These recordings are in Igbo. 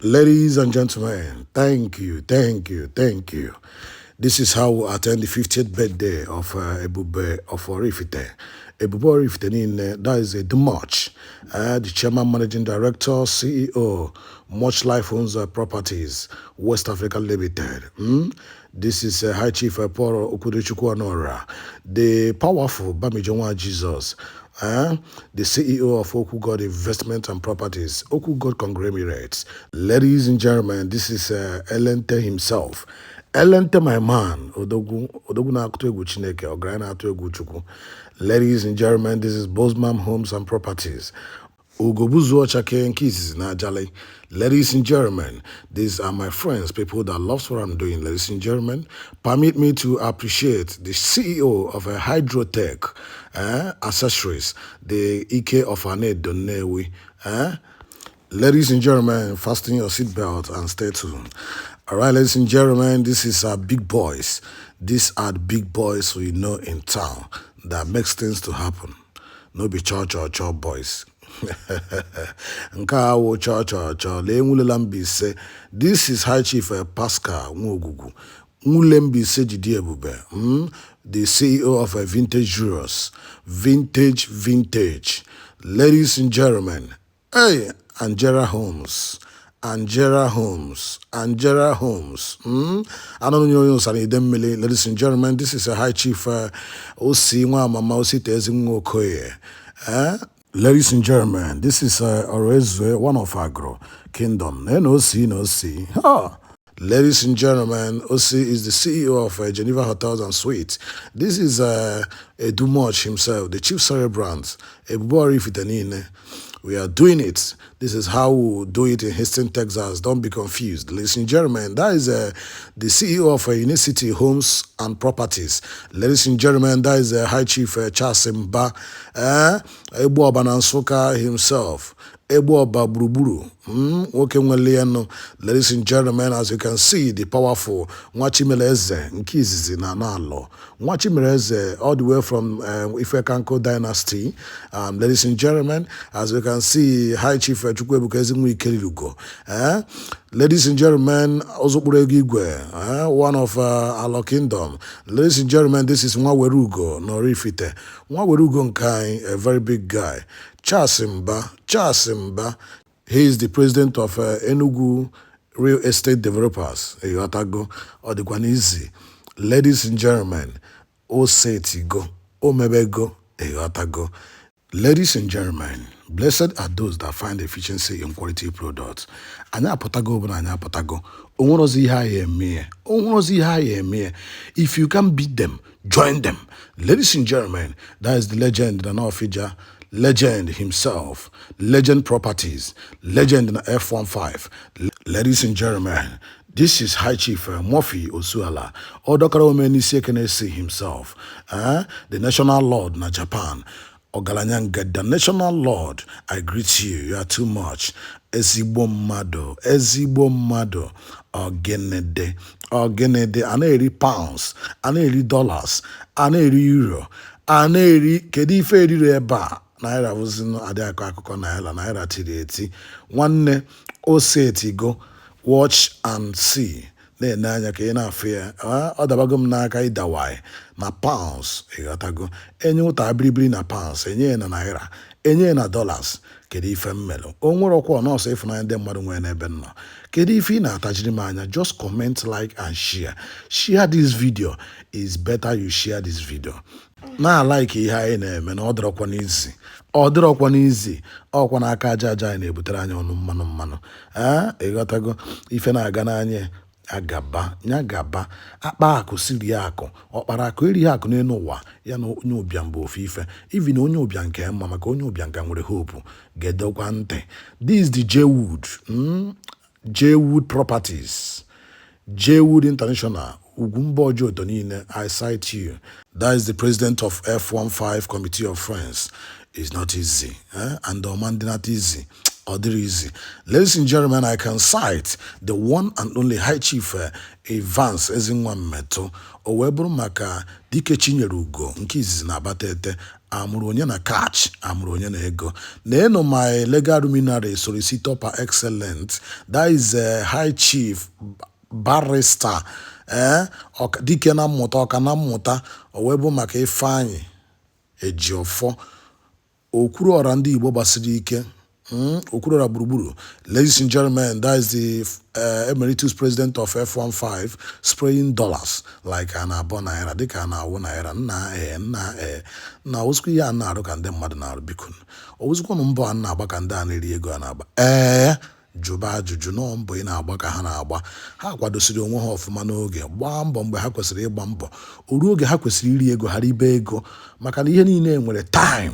Ladies and gentlemen, thank you. This is how we attend the 50th birthday of ebeube of Orifite. Ebeube Orifite, that is the March. The chairman, managing director, CEO, Much Life Owns Properties, West Africa Limited. This is High Chief Paul Okudechukwu Anora, the powerful Bamijonwa Jesus. The CEO of Oku God Investment and Properties, Oku God Conglomerates. Ladies and gentlemen, this is Elente himself. Elente, my man. Odogu na atu egwu Chineke, Ograi na atu egwu Chukwu. Ladies and gentlemen, this is Bosman Homes and Properties. Ugobuzu Ochake Nkisi na Ajale. Ladies and gentlemen, these are my friends, people that loves what I'm doing. Ladies and gentlemen, permit me to appreciate the CEO of a Hydrotech accessories, the Ike of Ane Donewi. Ladies and gentlemen, fasten your seatbelt and stay tuned. All right, ladies and gentlemen, this is our big boys. These are the big boys we know in town that makes things to happen. No be church or church boys. Nke awo cho le nwulela Mbaise. This is High Chief Pascal Nwogugu Nwule Mbaise Jidi Ebube, the CEO of Vintage Jewelers. Vintage. Ladies and gentlemen, hey, Angela Homes. I don't know ladies and gentlemen, this is a High Chief Osi Mama Osi Tezing Okoye. Ladies and gentlemen, this is Orezwe, one of Agro Kingdom. No see. Ladies and gentlemen, Osi is the CEO of Geneva Hotels and Suites. This is Edumoch himself, the chief celebrant. We are doing it. This is how we do it in Houston, Texas. Don't be confused. Ladies and gentlemen, that is the CEO of Unicity Homes and Properties. Ladies and gentlemen, that is High Chief Charles Mba, Ebu Abanansoka himself. Ebuoba Buruburu. Ladies and gentlemen, as you can see, the powerful Nwachimeleze Nkizizi na Nalo. Nwachimeleze, all the way from Ifekanko dynasty. Ladies and gentlemen, as you can see, High Chief Chukwebuka Ezimui Kelilugo. Ladies and gentlemen, Ozoburegigwe, one of our kingdom. Ladies and gentlemen, this is Nwawerugo Orifite. Nwawerugo Nkai, a very big guy. Charles Mba, he is the president of Enugu Real Estate Developers, Eyotago, Odikwanizi. Ladies and gentlemen, Osetigo, Omebego, Eyotago. Ladies and gentlemen, blessed are those that find efficiency in quality products. Anya potago but anya potago. If you can beat them, join them. Ladies and gentlemen, that is the legend, the Norfija. Legend himself, Legend Properties, Legend in F15. Ladies and gentlemen, this is High Chief Murphy Osuala, Odokaro Menisekenesi himself, the National Lord na Japan. Ogalanyanga, the National Lord, I greet you. You are too much. Ezigbo mado, Ogenede, aneri pounds, aneri dollars, aneri euro, aneri kedife eriri eba. Naira was no adako akụkọ naira tiri eti. Nwanne Osetigo, watch and see. Na anya ka ị na-afụ ya. Ọ dabago m n'aka ịdawai na pounds ịghọtago. Enye ụta abiribiri na pounds, enye na naira, enye na dollars. Kedu ife mmelu? O nwere ọkwa nọọsụ ịfụnanya ndị mmadụ nwere n'ebe nọ. Kedu ife ị na-atajiri m anya? Just comment, like and share. Share this video. It's better you share this video. Na like ihe anyị na-eme na ọ dịrọkwa n'izi ọkwa n'aka aja anyị na-ebutere anyị ọnụ mmanụ ịghọtago ife na-aga n'anya agaba akpa akụ siri akụ ọkpara akụ eri akụ n'elu ụwa ya na onye ụbịam bụ ofu ife ivi na onye ụbịam nke mma maka onye ụbịam ka nwere hope gedokwa ntị. This is the J-Wood Properties, J-Wood International. Ugumbo Jodo niile, I cite you. That is the president of F15 Committee of Friends. It's not easy, and the man not easy. Other easy. Ladies and gentlemen, I can cite the one and only High Chief Evans Ezinwa Meto Oweburu maka dike Chinyerugo Nkizi na Batete amụrụ onye na catch, amụrụ onye na ego. Nenu my legal luminary solicitor par excellence, that is high chief barrister dike na mmụta ọka na mmụta owebu maka Ifeanyị Ejiofọ Okwuruọra ndị Igbo gbasiri ike. Okwuruọra gburugburu. Ladies and gentlemen, that is the emeritus president of F15 spraying dollars like an abọ naira dịka a na-awụ naira nna ozukwu ihe a na-arụ ka ndị mmadụ na-arụ biko ozukwu mbọ a na-agba ka ndị a na-eri ego a na-agba jụba ajụjụ nọ mbọ ị na-agba ka ha na-agba ha kwadosiri onwe ha ọfụma n'oge gbaa mbọ mgbe ha kwesịrị ịgba mbọ oru oge ha kwesịrị iri ego ghara ibe ego maka na ihe niile nwere time.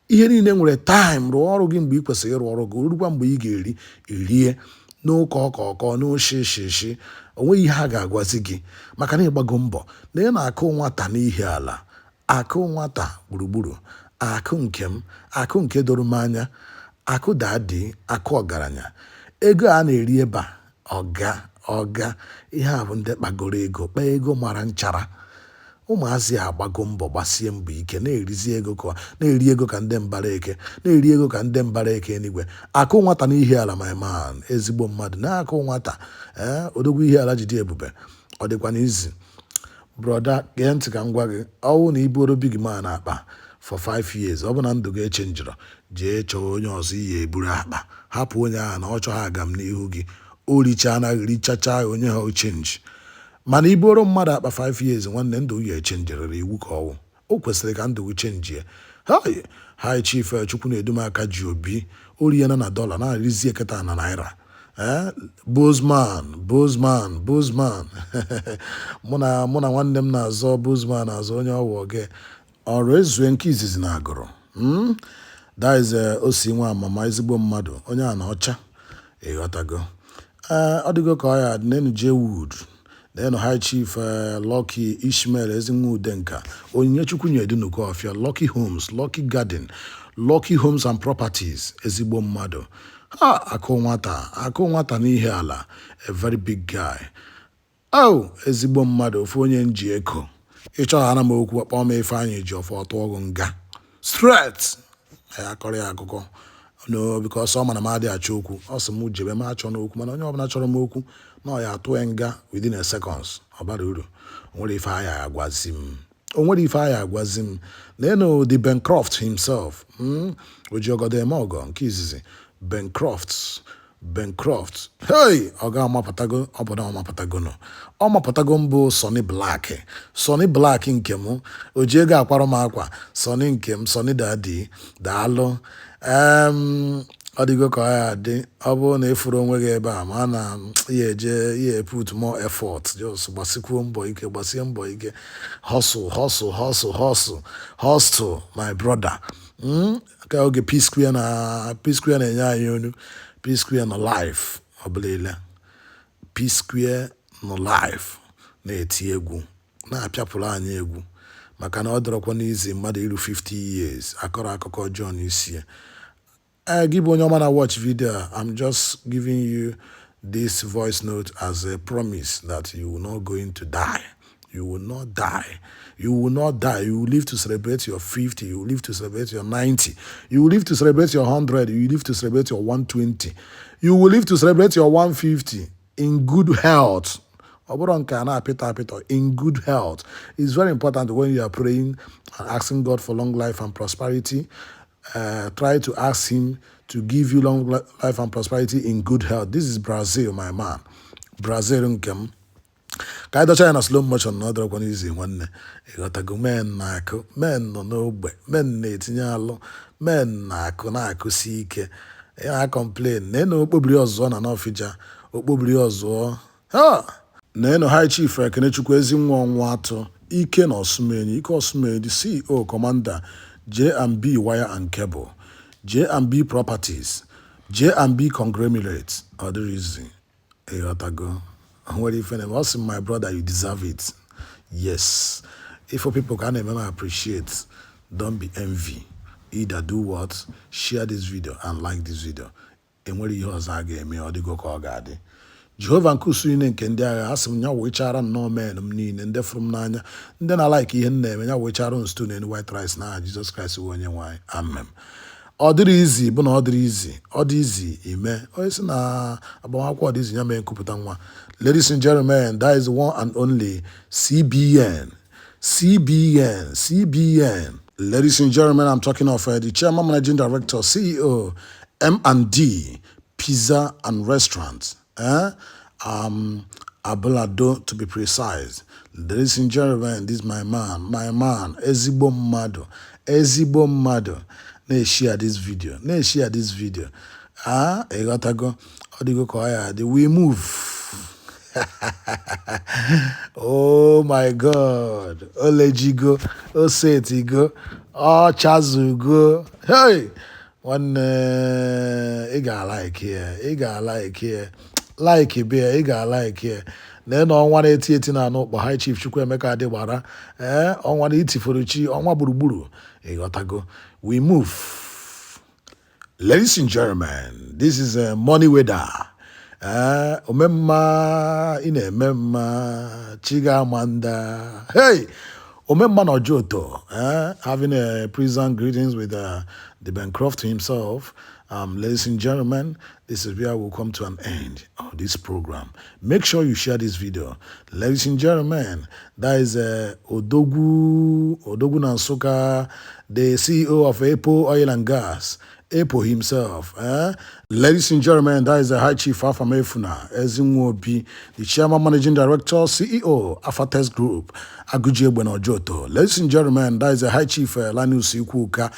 Ihe niile nwere time. Rụọ ọrụ gị mgbe ị kwesịrị ịrụ ọrụ gị orukwa mgbe ị ga-eri erie n'ụka ọkọọkọ n'oshishi onweghị ihe ha ga-agwazi gị maka na ịgbago mbọ na ị na-akụ nwata n'ihi ala akụ nwata gburugburu akụ nke m akụ nke doro m anya akụ dadi akụ ọgaranya ego a na-eri ebe a ọga ihe a bụ ndị kpagoro ego kpaa ego mara nchara. Ụmụazị agbago mbọ gbasie mbọ ike na-eri ego ka ndị mbara eke na-eri ego ka ndị mbara eke enigwe akụ nwata n'ihi ala my man ezigbo mmadụ na-akụ nwata odogwu ihe ala jide ebube ọ dịkwa n'izi broda gee ntị ka m gwa gị ọwụ na iburu big man akpa for 5 years ọ bụ na ndụ ga-eche njọrọ jee chọọ onye ọzọ ihe eburu akpa hapụ onye ahụ na ọ chọọ aga m n'ihu gị o richa anaghị richacha onye ha ochenji mana iburu mmadụ akpa 5 years nwanne ndụ ya echenjerịrị iwu ka ọwụ o kwesịrị ka ndụ chenji ya high chief chukwu na-edumaka ji obi oriena na dọla na-arizi eketa na naira Bozman mụ na nwanne m na-azọ Bozman azọ onye ọwụ oge ọrụ ezue nke izizi na agụrụ that is osi nwa amama ezigbo mmadụ onye a na ọcha ịghọtago ọ dịgo ka ọ ya nenu Jwood nenu high chief Lucky Ishmael ezinwa udenka onyinye chukwu nyedunuko ọfịa Lucky Garden Lucky Homes and Properties ezigbo mmadụ akụ nwata n'ihe ala a very big guy ezigbo mmadụ ofu onye nji eko ịchọghara m okwu akpọ m Ifeanyị Ejiofọ ọtụ ọgụ nga straight akọrọ ya akụkọ no because ọ mana m adị achọ okwu ọ sị m jebe m achọ n'okwu mana onye ọbụla chọrọ m okwu na ọ ya atụ nga within a seconds ọ bara uru onwere ife aya agwazi m leno the Bancroft himself Ojiogodo eme ọgọ nke izizi Bancroft ọ ga-amapụtago obodo ọ mapụtago mbụ Sonny Black nke m o ji ego akwara m akwa Sonny nke m Sonny dadi daalụ ọ dịgo ka ọ ya dị ọ bụrụ na efuru onwe gị ebe a ma na ya put more effort just gbasie mbọ ike hustle my brother ka oge P-Square na-enye anyị onu P-Square no life ọbụla P-Square no life na-eti egwu na-apịapụrụ anyị egwu maka na ọ dọrọkwa n'izi mmadụ iru 50 years akọrọ akụkọ John isi gị bụ onye ọma na watch video I'm just giving you this voice note as a promise that you will not going to die. You will not die. You will not die. You will live to celebrate your 50. You will live to celebrate your 90. You will live to celebrate your 100. You will live to celebrate your 120. You will live to celebrate your 150 in good health. In good health. It's very important when you are praying and asking God for long life and prosperity. Try to ask him to give you long life and prosperity in good health. This is Brazil, my man. Brazil nkem. Ka anyị dọcha ya na slow motion na ọ dọrọkwa n'izi nwanne ịghọtago men na-akụ men nọ n'ogbe men na-etinye alụ men na-akụsi ike ya complain na okpobiri ọzọ na n'ọfịja okpobiri ọzọ na high chief Ekenechukwu Ezinwa ọnwa atụ ike na Osumeni the CEO commander J&B Wire and Cable, J&B Properties, J&B Conglomerates, other reason. Go. What if I'm my brother, you deserve it. Yes. If people can appreciate, don't be envy. Either do what? Share this video and like this video. And what you again me or the go call Jehovah nkusu ine nke ndị agha asị m nya wechara nnọọ men m niile ndị fụrụ m n'anya ndị na-alaiki ihe m na-eme nya wechara nstu na white rice na Jizọs Kraịst bụ onye nwanyị amen. Ọ dịrị izi bụ na ọ dịrị izi ọ dị izi ime onye si na agbamakwụkwọ ọ dị izi ya mee nkupụta nwa. Ladies and gentlemen, that is the one and only CBN. Ladies and gentlemen, I'm talking of the chairman, managing director, CEO, M&D Pizza and Restaurants. Abulado to be precise. Ladies and gentlemen, this is my man, ezigbo mmadụ. Na-share this video. Egotago, odigo ko ya, we move. Oh my God. Olejigo, Osetigo, Chazugo. Hey! One, you gotta like here. Like it, beer, you gotta like here. Then on 188 na no, but High Chief Chukwemeka Adewara, on 180 for the chi, on Waburuburu. Egotago, we move. Ladies and gentlemen, this is a money weather. Omemma Chigamanda. Hey, Omemma Nojoto. Having a pleasant greetings with the Bancroft himself. Ladies and gentlemen, this is where we'll come to an end of this program. Make sure you share this video. Ladies and gentlemen, that is Odogu Nansoka, the CEO of Apple Oil and Gas. Apple himself. Ladies and gentlemen, that is the High Chief Afamefuna, Ezimwobi, the Chairman Managing Director, CEO, Afates Group, Aguje Joto. Ladies and gentlemen, that is the High Chief Lanus Ikuka,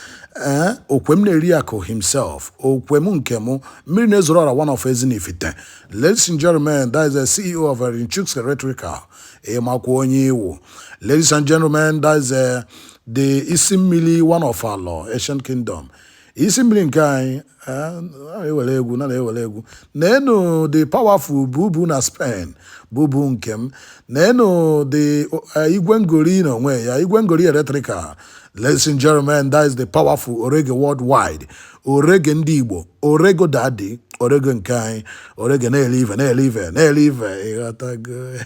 Okwemne Riako himself, Okwemunkemo, Mirinezora, one of Ezinifite. Ladies and gentlemen, that is the CEO of Rinchuk's Electrical, Emakwonyewo. Ladies and gentlemen, that is the Isimili, one of our law, Asian Kingdom. Isi mmiri nke anyị na-ewere egwu nenu the powerful bubu na Spain bubu nkem nenu the igwe ngori na onwe ya igwe ngori electrical. Ladies and gentlemen, that is the powerful Orege worldwide, Orege ndị Igbo, Orego daddy, Orege nke anyị, Orege na-elive ịghọtago.